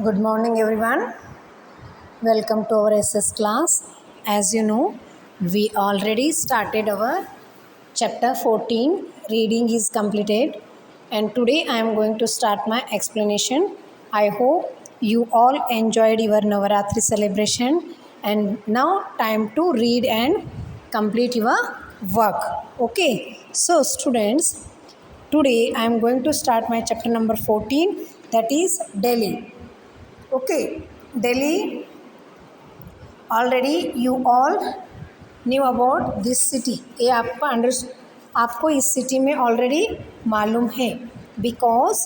Good morning, everyone. Welcome to our SS class. As you know, we already started our chapter 14. Reading is completed, and today I am going to start my explanation. I hope you all enjoyed your Navaratri celebration, and now time to read and complete your work. Okay, so students, today I am going to start my chapter number 14, that is Delhi. Okay, Delhi, already you all knew about this city. ये आपको इस city में already मालूम है because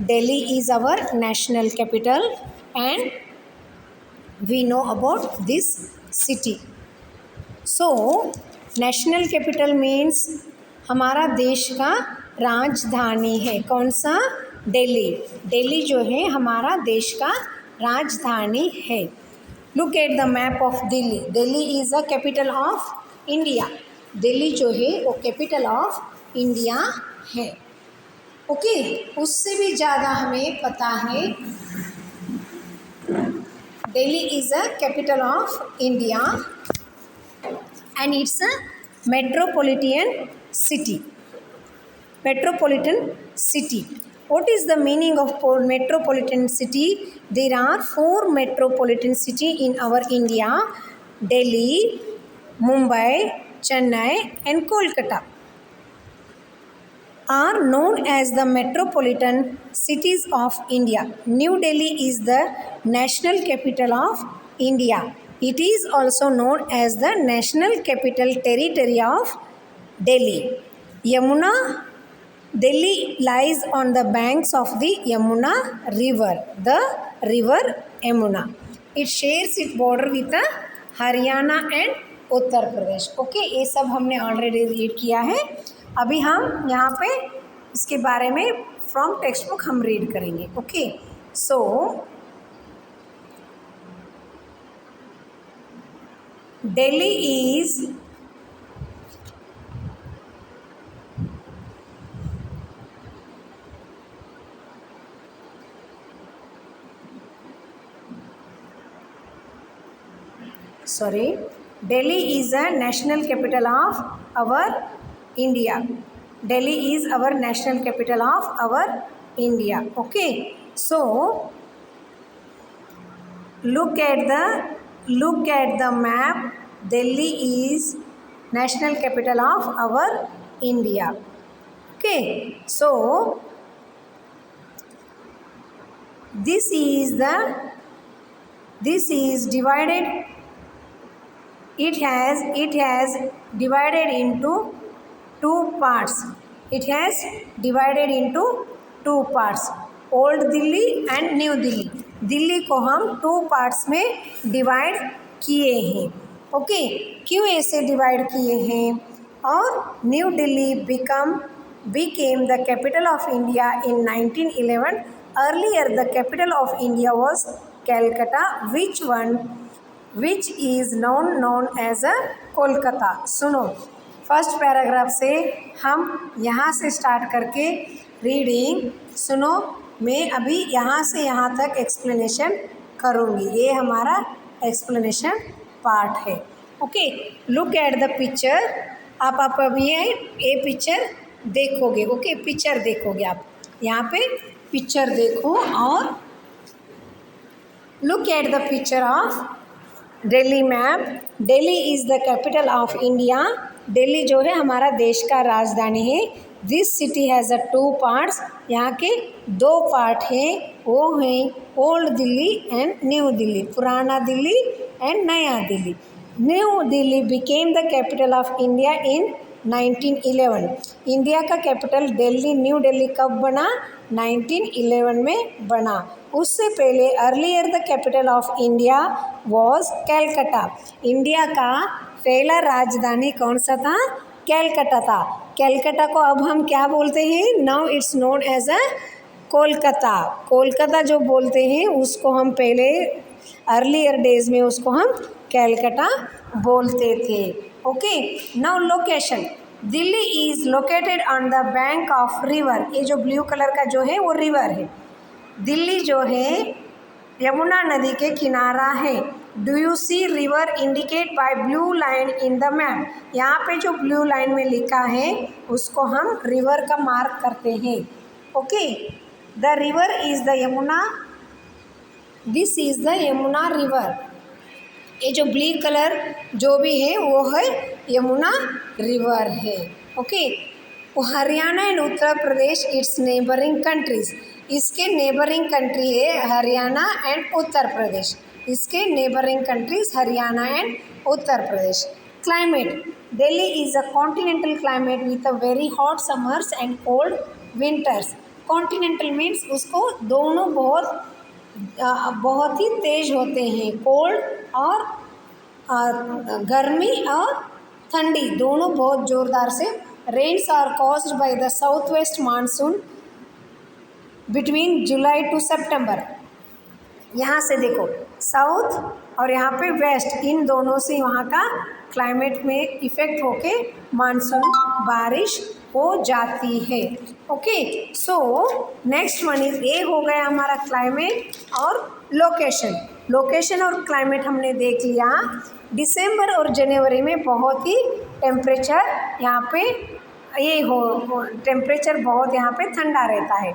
Delhi is our national capital and we know about this city. So national capital means हमारा देश का राजधानी है. कौन सा? दिल्ली. दिल्ली जो है हमारा देश का राजधानी है. Look at the map of Delhi. Delhi is the capital of India. Delhi जो है वो कैपिटल ऑफ इंडिया है. ओके, उससे भी ज़्यादा हमें पता है Delhi is the capital of India and it's a metropolitan city. Metropolitan city. What is the meaning of metropolitan city? There are 4 metropolitan city in our India: Delhi, Mumbai, Chennai and Kolkata are known as the metropolitan cities of India. New Delhi is the national capital of India. It is also known as the National Capital Territory of Delhi. Yamuna, Delhi lies on the banks of the Yamuna river, the river Yamuna. It shares its border with the Haryana and Uttar Pradesh. Okay, ये सब हमने already read किया है. अभी हम यहाँ पे इसके बारे में फ्रॉम टेक्स्ट बुक हम रीड करेंगे. Okay, so Delhi is Delhi is a national capital of our India. Delhi is our national capital of our India. Okay, so look at the map. Delhi is national capital of our India. Okay, so this is divided. It has divided into 2 parts. It has divided into 2 parts. Old Delhi and new Delhi. Delhi को हम 2 parts में divide किए हैं. Okay, क्यों ऐसे divide किए हैं? और new Delhi became the capital of India in 1911. Earlier the capital of India was Calcutta, which is known as a Kolkata. सुनो, फर्स्ट पैराग्राफ से हम यहाँ से स्टार्ट करके रीडिंग सुनो. मैं अभी यहाँ से यहाँ तक एक्सप्लेनेशन करूँगी. ये हमारा एक्सप्लेनेशन पार्ट है. Okay, look at the picture. आप अभी ये पिक्चर देखोगे. ओके, पिक्चर देखोगे आप. यहाँ पे पिक्चर देखो और look at the picture of Delhi map. Delhi is the capital of India. Delhi जो है हमारा देश का राजधानी है. This city has 2 parts. यहाँ के 2 पार्ट हैं, वो हैं old Delhi and new Delhi. पुराना दिल्ली एंड नया Delhi. New Delhi became the capital of India in 1911. India का कैपिटल दिल्ली, न्यू दिल्ली कब बना? 1911 में बना. उससे पहले earlier the capital of India was Calcutta. India का पहला राजधानी कौन सा था? कैलकटा था. कैलकटा को अब हम क्या बोलते हैं? Now it's known as a Kolkata. Kolkata जो बोलते हैं उसको हम पहले अर्लियर डेज में उसको हम कैलकटा बोलते थे. Okay, now location. Delhi is located on the bank of river. ये जो ब्लू कलर का जो है वो रिवर है. दिल्ली जो है यमुना नदी के किनारा है। Do you see river indicate by blue line in the map? यहाँ पे जो ब्लू लाइन में लिखा है उसको हम रिवर का मार्क करते हैं। Okay, the river is the Yamuna, this is the Yamuna river. ये जो ब्लू कलर जो भी है वो है यमुना रिवर है। Okay, Haryana and Uttar Pradesh it's neighbouring countries, इसके नेबरिंग कंट्री है हरियाणा एंड उत्तर प्रदेश, इसके neighbouring countries Haryana and Uttar Pradesh. Climate, Delhi is a continental climate with a very hot summers and cold winters. Continental means उसको दोनों बहुत ही तेज होते हैं, कोल्ड और गर्मी और ठंडी दोनों बहुत ज़ोरदार से। Rains are caused by the south west monsoon between July to September. यहाँ से देखो साउथ और यहाँ पे वेस्ट, इन दोनों से वहाँ का क्लाइमेट में इफ़ेक्ट होके मानसून बारिश हो जाती है। Okay, so next one is, ये हो गया हमारा क्लाइमेट और लोकेशन। लोकेशन और क्लाइमेट हमने देख लिया। दिसंबर और जनवरी में बहुत ही टेम्परेचर यहाँ पे टेम्परेचर बहुत यहाँ पे ठंडा रहता है।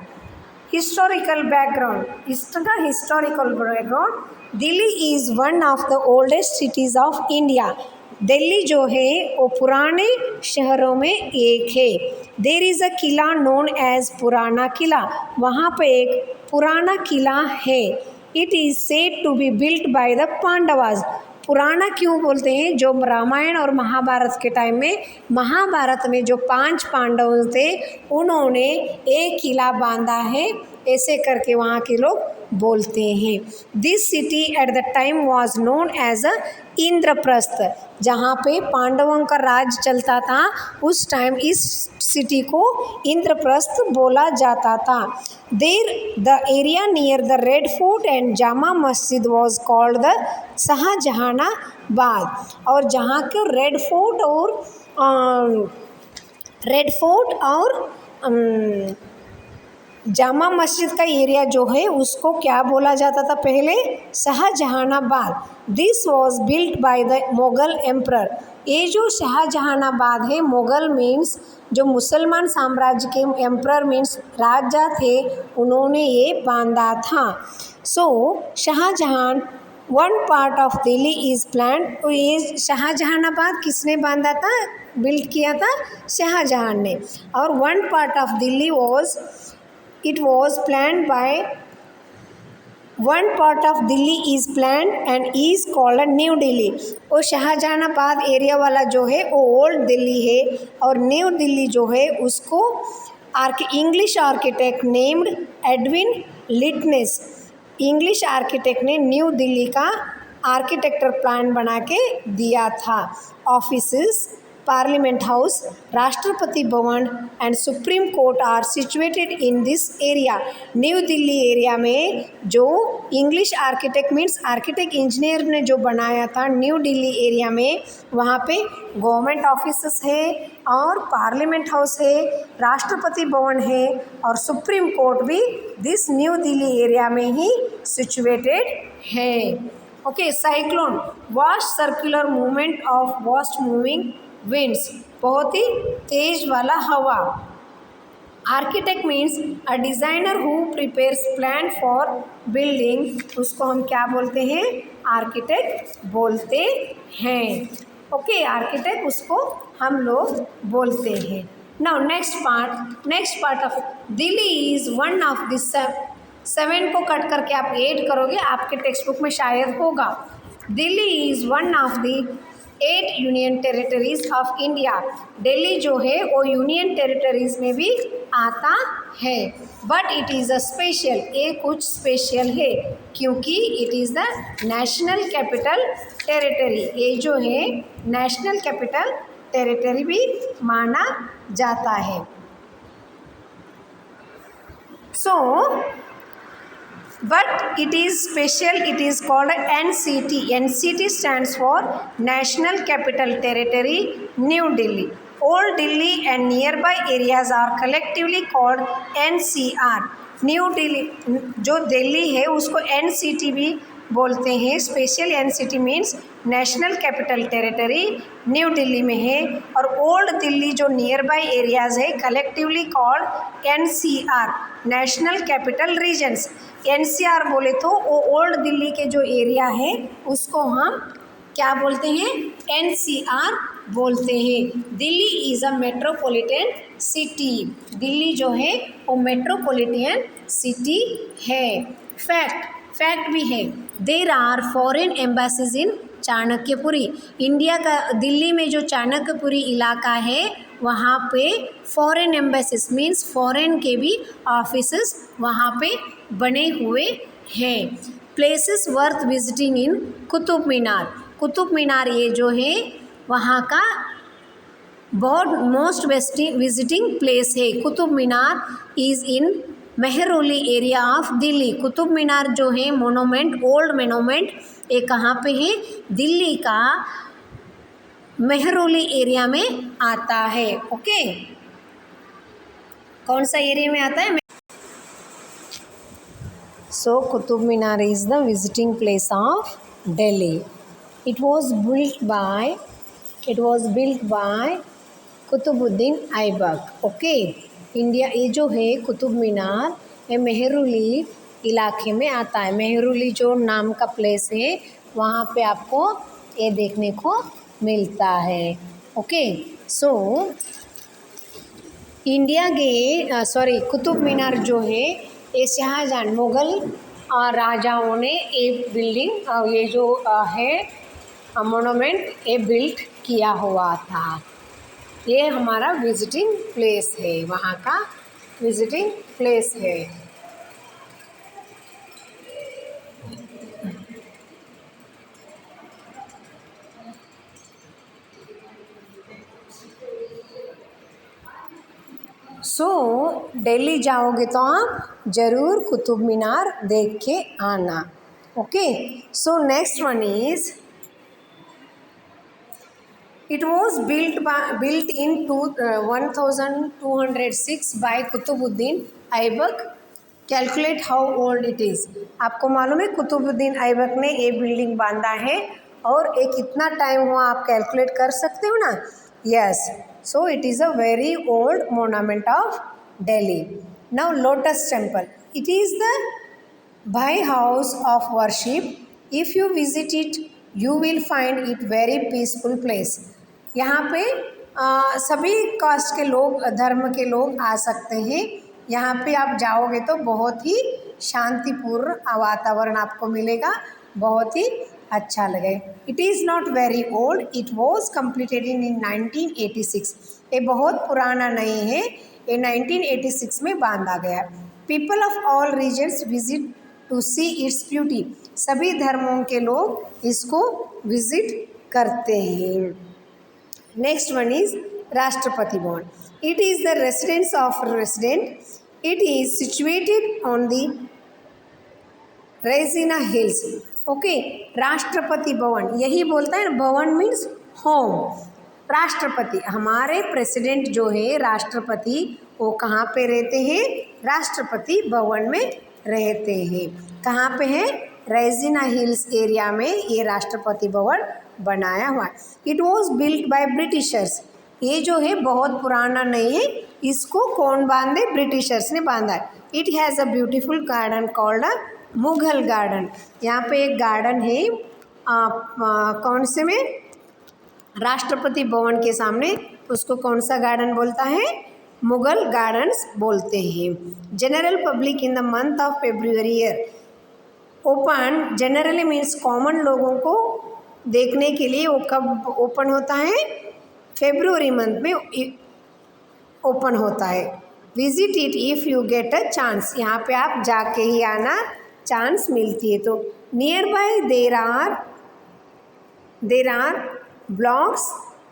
हिस्टोरिकल बैकग्राउंड, इसका historical background, Delhi is one of the oldest cities of India. Delhi जो है वो पुराने शहरों में एक है। There is a qila known as Purana Qila, वहाँ पे एक पुराना किला है। It is said to be built by the Pandavas. पुराना क्यों बोलते हैं? जो रामायण और महाभारत के टाइम में, महाभारत में जो 5 पांडव थे उन्होंने एक किला बांधा है, ऐसे करके वहाँ के लोग बोलते हैं। This city at the time was known as a Indraprastha, जहाँ पे पांडवों का राज चलता था उस टाइम इस सिटी को इंद्रप्रस्थ बोला जाता था। There the area near the Red fort and Jama Masjid was called the Shahjahanabad, और जहाँ के रेड फोर्ट और जामा मस्जिद का एरिया जो है उसको क्या बोला जाता था पहले? Shahjahanabad. This was built by the Mughal emperor. ये जो शाहजहानाबाद है, मुगल मीन्स जो मुसलमान साम्राज्य के एम्परर मीन्स राजा थे, उन्होंने ये बांधा था। So Shahjahan one part of Delhi is planned. तो ये शाहजहानाबाद किसने बांधा था, बिल्ट किया था? शाहजहां ने। और one part of Delhi was, it was planned by, one part of Delhi is planned and is called new Delhi. और शाहजहानाबाद एरिया वाला जो है वो ओल्ड दिल्ली है, और न्यू दिल्ली जो है उसको English architect named Edwin Lutyens, English architect ने न्यू दिल्ली का आर्किटेक्चर प्लान बना के दिया था। Offices, parliament House, Rashtrapati Bhavan and Supreme Court are situated in this area. New Delhi area में जो English architect means architect engineer ने जो बनाया था न्यू दिल्ली एरिया में, वहाँ पे गवर्नमेंट ऑफिसेस है और पार्लियामेंट हाउस है, राष्ट्रपति भवन है और सुप्रीम कोर्ट भी दिस न्यू दिल्ली एरिया में ही सिचुएटेड है। Okay, cyclone, vast circular movement of vast moving winds, बहुत ही तेज वाला हवा। Architect means a designer who prepares plan for building, उसको हम क्या बोलते हैं? आर्किटेक्ट बोलते हैं। ओके, आर्किटेक्ट उसको हम लोग बोलते हैं। Now next part of Delhi is one of this 7 को कट करके आप 8 करोगे, आपके टेक्स्ट बुक में शायद होगा। Delhi is one of the 8 union territories of India. Delhi जो है वो यूनियन टेरिटरीज में भी आता है, but it is a special, ये कुछ स्पेशल है क्योंकि it is the national capital territory. ये जो है नेशनल कैपिटल टेरिटरी भी माना जाता है। सो but it is special, it is called NCT. NCT stands for National Capital Territory, New Delhi. Old Delhi and near by areas are collectively called NCR। New Delhi जो दिल्ली है उसको NCT भी बोलते हैं। Special NCT means national capital territory New Delhi में है। और old Delhi जो नियर बाई एरियाज है collectively called NCR, national capital regions. NCR बोले तो वो ओल्ड दिल्ली के जो एरिया है उसको हम क्या बोलते हैं? NCR बोलते हैं। Delhi is a metropolitan city. Delhi जो है वो मेट्रोपॉलिटन सिटी है। फैक्ट भी है, there are foreign embassies in Chanakyapuri. India का दिल्ली में जो चाणक्यपुरी इलाका है वहाँ पे फॉरेन एम्बेसीज मीन्स फॉरेन के भी ऑफिसेस वहाँ पे बने हुए हैं। प्लेसेस वर्थ विजिटिंग इन कुतुब मीनार। कुतुब मीनार ये जो है वहाँ का बहुत मोस्ट विजिटिंग प्लेस है। Qutub Minar is in Mehrauli area of Delhi. Qutub Minar जो है मोनूमेंट, ओल्ड मोनूमेंट, ये कहाँ पे है? दिल्ली का मेहरौली एरिया में आता है। ओके, कौन सा एरिया में आता है? So Qutub Minar is the visiting place of Delhi. It was built by Qutubuddin Aibak. Okay, India ये जो है कुतुब मीनार ये मेहरौली इलाके में आता है। मेहरौली जो नाम का प्लेस है वहाँ पे आपको ये देखने को मिलता है। ओके, सो इंडिया के कुतुब मीनार जो है ये शाहजहां मुग़ल राजाओं ने ये बिल्डिंग ये जो है मोनूमेंट ये बिल्ट किया हुआ था। ये हमारा विजिटिंग प्लेस है, वहाँ का विजिटिंग प्लेस है। सो दिल्ली जाओगे तो आप ज़रूर कुतुब मीनार देख के आना। Okay, so next one is It was built in 1206 by Qutubuddin Aibak. Calculate how old it is. आपको मालूम है कुतुबुद्दीन ऐबक ने ये बिल्डिंग बांधा है और ये कितना टाइम हुआ आप कैलकुलेट कर सकते हो ना? Yes, so it is a very old monument of Delhi. Now lotus temple, it is the by house of worship. If you visit it you will find it very peaceful place. यहाँ पे सभी cast के लोग, धर्म के लोग आ सकते हैं। यहाँ पे आप जाओगे तो बहुत ही शांतिपूर्ण वातावरण आपको मिलेगा, बहुत ही अच्छा लगेगा। It is not very old, it was completed in 1986। ये बहुत पुराना नहीं है, ये 1986 में बांधा गया। People of all regions visit to see its beauty. सभी धर्मों के लोग इसको विजिट करते हैं। Next one is Rashtrapati Bhavan. It is the residence of resident. It is situated on the Regina hills. Okay, Rashtrapati Bhavan यही बोलता है ना, भवन मीन्स होम। राष्ट्रपति हमारे प्रेसिडेंट जो है राष्ट्रपति, वो कहाँ पे रहते हैं? राष्ट्रपति भवन में रहते हैं। कहाँ पे है? रेजिना हिल्स एरिया में ये राष्ट्रपति भवन बनाया हुआ। It was built by Britishers. ये जो है बहुत पुराना नहीं है, इसको कौन बांधे? ब्रिटिशर्स ने बांधा है। It has a beautiful garden called a Mughal garden. यहाँ पे एक गार्डन है कौन से में? राष्ट्रपति भवन के सामने, उसको कौन सा गार्डन बोलता है? मुगल गार्डन्स बोलते हैं। General public in the month of February year open. Generally means common लोगों को देखने के लिए वो कब ओपन होता है? फेब्रुअरी मंथ में ओपन होता है। Visit it if you get a chance. यहाँ पे आप जाके ही आना, चांस मिलती है तो। Near by there are blocks,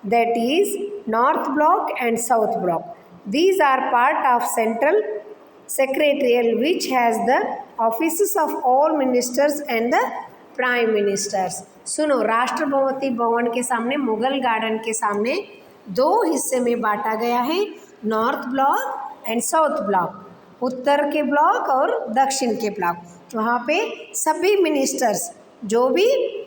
that is north block and south block. These are part of central secretariat which has the offices of all ministers and the prime ministers. सुनो, राष्ट्रपति भवन के सामने, मुगल गार्डन के सामने दो हिस्से में बांटा गया है, North Block and South Block, उत्तर के ब्लॉक और दक्षिण के ब्लॉक। वहाँ पे सभी मिनिस्टर्स जो भी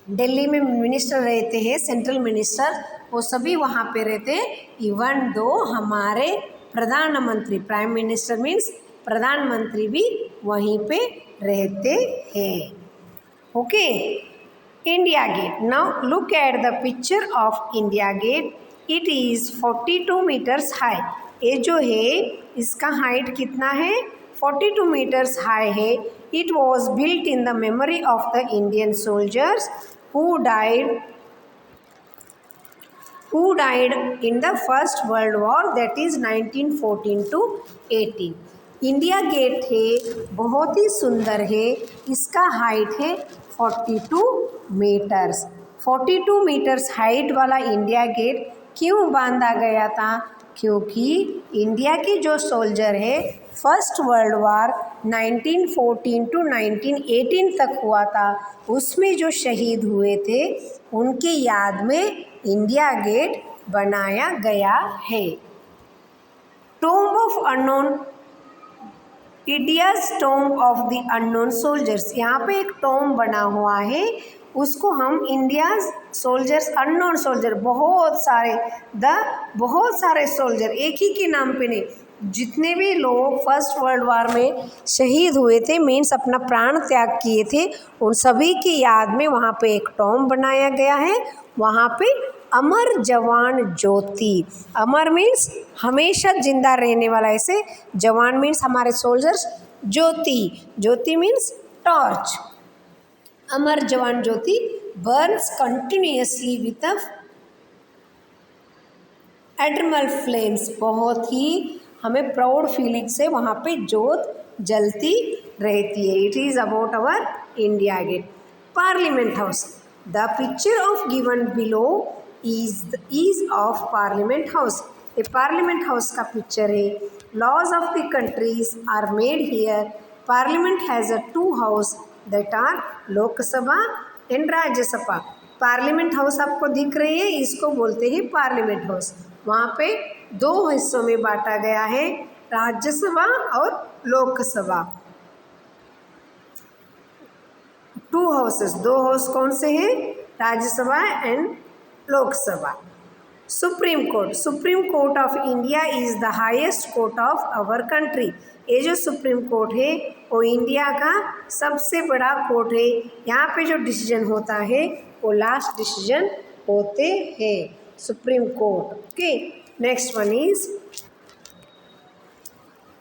दिल्ली में मिनिस्टर रहते हैं, सेंट्रल मिनिस्टर, वो सभी वहाँ पे रहते हैं। इवन दो हमारे प्रधानमंत्री, प्राइम मिनिस्टर मीन्स प्रधानमंत्री भी वहीं पे रहते हैं। Okay, India Gate. Now look at the picture of India Gate. It is 42 metres high. ये जो है इसका हाइट कितना है? 42 मीटर्स हाई है। It was built in the memory of the Indian soldiers who died in the First World War, that is 1914 to 18। India gate है, बहुत ही सुंदर है। इसका हाइट है 42 मीटर्स। 42 मीटर्स हाइट वाला इंडिया गेट क्यों बांधा गया था? क्योंकि इंडिया के जो सोल्जर है, फर्स्ट वर्ल्ड वार 1914 टू 1918 तक हुआ था, उसमें जो शहीद हुए थे उनके याद में इंडिया गेट बनाया गया है। Tomb of unknown, India's tomb of the unknown soldiers. यहाँ पे एक टॉम्ब बना हुआ है, उसको हम इंडियाज सोल्जर्स, अननोन सोल्जर, बहुत सारे सोल्जर, एक ही के नाम पे नहीं, जितने भी लोग फर्स्ट वर्ल्ड वार में शहीद हुए थे, मीन्स अपना प्राण त्याग किए थे, उन सभी की याद में वहाँ पे एक टॉम्ब बनाया गया है। वहाँ पे अमर जवान ज्योति, अमर मीन्स हमेशा जिंदा रहने वाला, ऐसे जवान मीन्स हमारे सोल्जर्स, ज्योति means torch. Amar Jawan Jyoti burns continuously with eternal flames. बहुत ही हमें प्राउड फीलिंग से वहाँ पे जोत जलती रहती है। It is about our India Gate. Parliament House, the picture of given below is of Parliament House. ये पार्लियामेंट हाउस का पिक्चर है। Laws of the countries are made here. Parliament has a two house that are Lok Sabha and Rajya Sabha. Parliament House आपको दिख रही है, इसको बोलते हैं पार्लियामेंट हाउस। वहाँ पे दो हिस्सों में बांटा गया है, राज्यसभा और लोकसभा। टू हाउसेस, दो हाउस कौन से हैं? Rajya Sabha and Lok Sabha. Supreme Court, Supreme Court of India is the highest court of our country. ये जो सुप्रीम कोर्ट है वो इंडिया का सबसे बड़ा कोर्ट है। यहाँ पे जो डिसीजन होता है वो लास्ट डिसीजन होते हैं, Supreme Court. Okay, next one is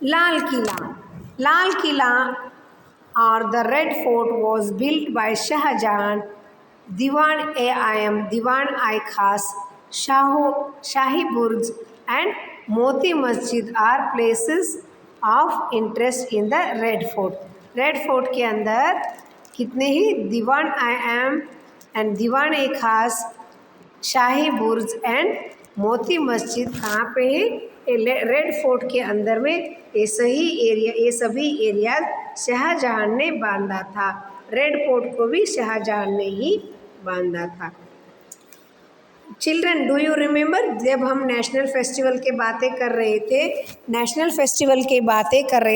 Lal Qila. Lal Qila और the Red Fort was built by Shahjahan. Diwan i Khas, Shahi Burj and Moti Masjid are places of interest in the Red Fort. Red Fort के अंदर कितने ही दीवान आई एम एंड दीवान ए खास, शाही बुर्ज एंड मोती मस्जिद कहाँ पे है? रेड फोर्ट के अंदर में। ये सभी एरिया शाहजहां ने बांधा था। रेड फोर्ट को भी शाहजहां ने ही बांधा था। चिल्ड्रन, डू यू रिमेंबर जब हम नेशनल फेस्टिवल के बातें कर रहे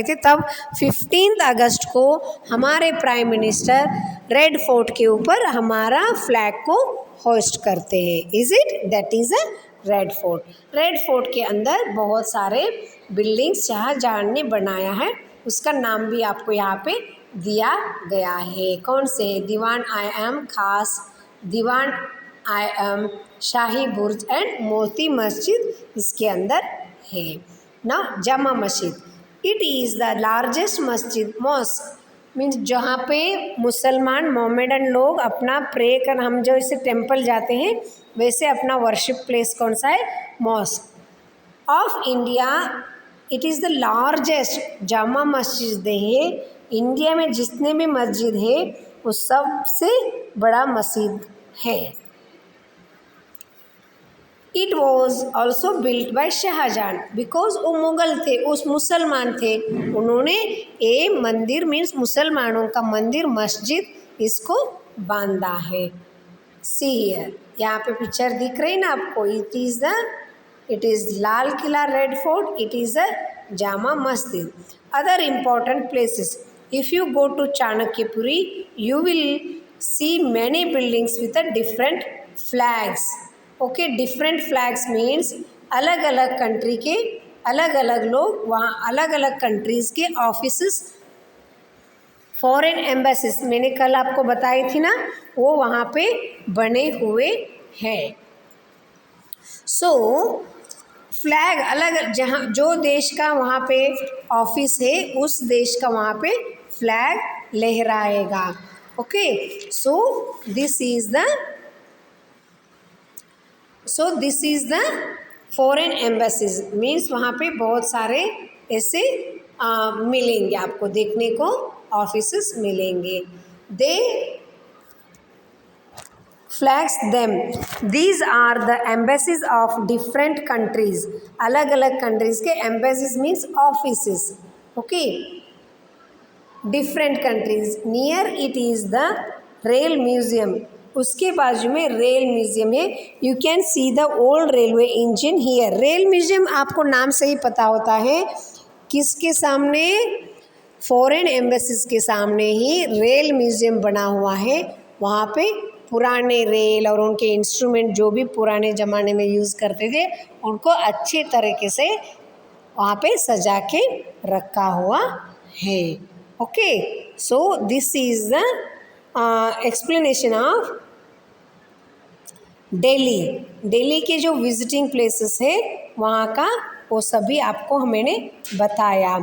थे, तब 15 अगस्त को हमारे प्राइम मिनिस्टर रेड फोर्ट के ऊपर हमारा फ्लैग को होस्ट करते हैं। Is it? That is a red Fort. Red Fort के अंदर बहुत सारे बिल्डिंग्स शाहजहां ने बनाया है, उसका नाम भी आपको यहाँ पे दिया गया है। कौन से? दीवान आई एम खास, दीवान I am, shahi Burj and Moti मस्जिद इसके अंदर है ना। Jama Masjid, it is the largest मस्जिद, मॉस्क मीन्स जहाँ पे मुसलमान मोमेडन लोग अपना प्रे कर, हम जो इसे टेम्पल जाते हैं वैसे अपना वर्शिप प्लेस कौन सा है? Mosque of India. It is the largest Jama Masjid है। इंडिया में जितने भी मस्जिद है वो सबसे बड़ा मस्जिद है। It was also built by Shah Jahan because वो मुग़ल थे, उस मुसलमान थे, उन्होंने ये मंदिर मीन्स मुसलमानों का मंदिर, मस्जिद इसको बांधा है। सी हियर, यहाँ पे पिक्चर दिख रही ना आपको, it is Lal Qila Red Fort, it is a Jama Masjid. Other important places, if you go to Chanakyapuri you will see many buildings with a different flags. Okay, different flags means अलग अलग कंट्री के अलग अलग लोग वहाँ अलग अलग कंट्रीज़ के ऑफिस, फॉरेन एम्बेसीज मैंने कल आपको बताई थी ना, वो वहाँ पे बने हुए हैं. सो फ्लैग अलग, जहाँ जो देश का वहाँ पे ऑफिस है उस देश का वहाँ पे फ्लैग लहराएगा. Okay, so this is the foreign embassies means वहाँ पे बहुत सारे ऐसे मिलेंगे आपको देखने को, ऑफिसेस मिलेंगे. They flags them, these are the embassies of different countries. अलग अलग कंट्रीज के embassies means offices. Okay, different countries. Near it is the rail museum, उसके बाजू में रेल म्यूजियम है. You can see the old railway engine here. Rail museum आपको नाम से ही पता होता है किसके सामने, फॉरेन एम्बेसीज के सामने ही रेल म्यूजियम बना हुआ है. वहाँ पे पुराने रेल और उनके इंस्ट्रूमेंट जो भी पुराने ज़माने में यूज़ करते थे उनको अच्छे तरीके से वहाँ पे सजा के रखा हुआ है. Okay, so this is the explanation of Delhi. Delhi के जो विजिटिंग प्लेसेस है वहाँ का वो सभी आपको मैंने बताया.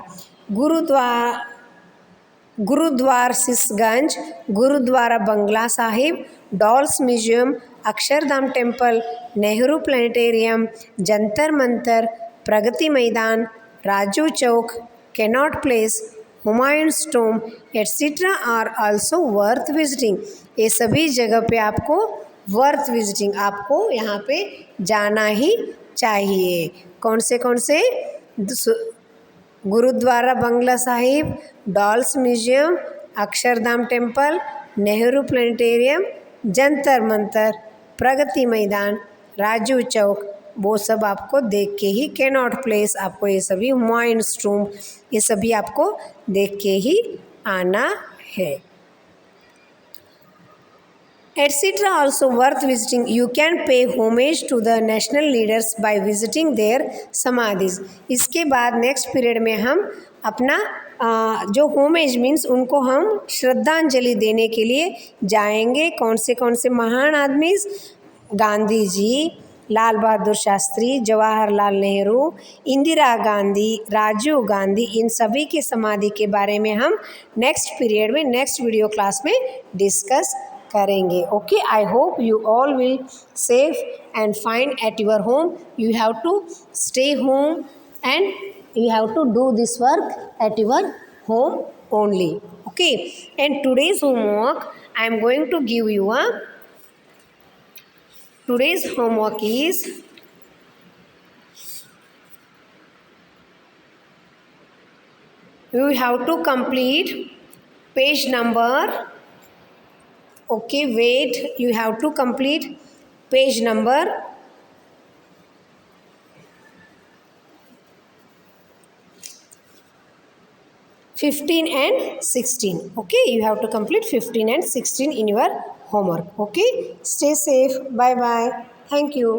Gurudwara Sisganj, Gurudwara Bangla Sahib, dolls museum, Akshardham temple, Nehru planetarium, Jantar Mantar, Pragati Maidan, Raju Chowk, Connaught place, Humayun's tomb et cetera are also worth visiting. ये सभी जगह पे आपको वर्थ विजिटिंग, आपको यहाँ पे जाना ही चाहिए. कौन से Gurudwara Bangla Sahib, dolls museum, Akshardham temple, Nehru planetarium, Jantar Mantar, Pragati Maidan, Raju चौक, वो सब आपको देख के ही, कैनॉट प्लेस, आपको ये सभी, हुमायूंस टॉम्ब, ये सभी आपको देख के ही आना है. etc. also worth visiting. You can pay homage to the national leaders by visiting their समाधिs. इसके बाद नेक्स्ट पीरियड में हम अपना जो होमेज मीन्स उनको हम श्रद्धांजलि देने के लिए जाएंगे. कौन से महान आदमी, गांधी जी, लाल बहादुर शास्त्री, जवाहरलाल नेहरू, इंदिरा गांधी, राजीव गांधी, इन सभी की समाधि के बारे में हम नेक्स्ट पीरियड में, नेक्स्ट वीडियो क्लास में डिस्कस करेंगे. Okay, I hope you all will safe and fine at your home. You have to stay home and you have to do this work at your home only. Okay, and today's homework I am going to give you today's homework is you have to complete page number, okay, wait, you have to complete page number 15 and 16. Okay, you have to complete 15 and 16 in your homework. Okay, stay safe. Bye bye. Thank you.